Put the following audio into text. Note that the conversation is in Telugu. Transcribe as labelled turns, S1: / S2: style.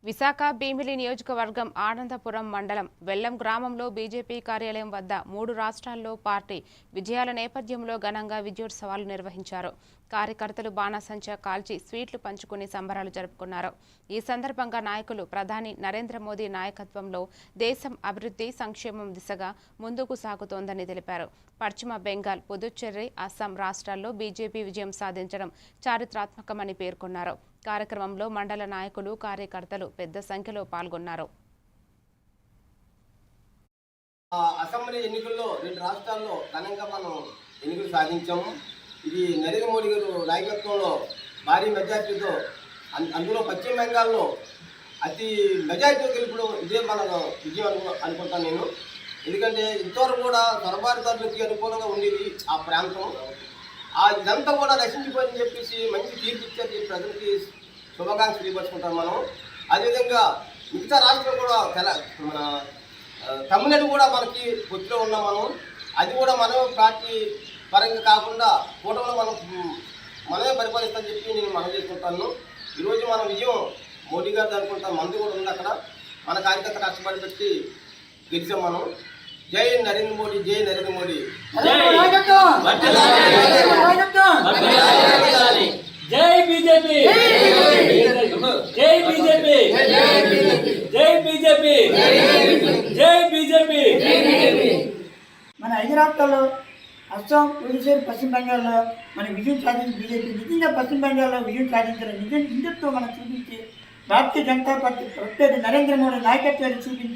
S1: విశాఖ భీమిలి నియోజకవర్గం ఆనందపురం మండలం వెల్లం గ్రామంలో బీజేపీ కార్యాలయం వద్ద 3 రాష్ట్రాల్లో పార్టీ విజయాల నేపథ్యంలో ఘనంగా విజయోత్సవాలు నిర్వహించారు. కార్యకర్తలు బాణాసంచా కాల్చి స్వీట్లు పంచుకుని సంబరాలు జరుపుకున్నారు. ఈ సందర్భంగా నాయకులు ప్రధాని నరేంద్ర మోదీ నాయకత్వంలో దేశం అభివృద్ధి సంక్షేమం దిశగా ముందుకు సాగుతోందని తెలిపారు. పశ్చిమ బెంగాల్, పుదుచ్చేరి, అస్సాం రాష్ట్రాల్లో బీజేపీ విజయం సాధించడం చారిత్రాత్మకమని పేర్కొన్నారు. కార్యక్రమంలో మండల నాయకులు, కార్యకర్తలు పెద్ద సంఖ్యలో పాల్గొన్నారు.
S2: అసెంబ్లీ ఎన్నికల్లో 2 రాష్ట్రాల్లో ఘనంగా మనం ఎన్నికలు సాధించాము. ఇది నరేంద్ర మోడీ గారు నాయకత్వంలో భారీ మెజార్టీతో, అందులో పశ్చిమ బెంగాల్లో అతి మెజార్టీ గెలుపుడు ఇదే మన విజయం అనుకుంటాను నేను. ఎందుకంటే ఇంతవరకు కూడా సొరబారిదారులకి అనుకూలంగా ఉండేది ఆ ప్రాంతం. ఇదంతా కూడా నశించిపోయిందని చెప్పేసి మంచి తీర్పు ఇచ్చేది ప్రజలకి శుభాకాంక్షలు తెలియపరుచుకుంటాం మనం. అదేవిధంగా మిగతా రాష్ట్రాలు కూడా మన తమిళనాడు కూడా మనకి పొత్తులో ఉన్నాం మనం. అది కూడా మనం పార్టీ పరంగా కాకుండా కూటమిలో మనమే పరిపాలిస్తామని చెప్పి నేను మనం చేసుకుంటాను. ఈరోజు మన విజయం మోడీ గారిది అనుకుంటాం. మంది కూడా ఉంది అక్కడ. మన కార్యకర్త కష్టపడి పెట్టి గెలిచాం మనం. జై నరేంద్ర మోడీ, జై నరేంద్ర మోడీ,
S3: జై బీజేపీ, జై బీజేపీ, జై బీజేపీ, జై బీజేపీ.
S4: మన 5 రాష్ట్రాల్లో అస్సాం, పుదుచ్చేరి, పశ్చిమ బెంగాల్లో మన విజయం సాధించి బీజేపీ నిజంగా పశ్చిమ బెంగాల్లో విజయం సాధించిన నిజం హిందుత్వం మనం చూపించి భారతీయ జనతా పార్టీ ప్రత్యేక నరేంద్ర మోడీ నాయకత్వాన్ని చూపించి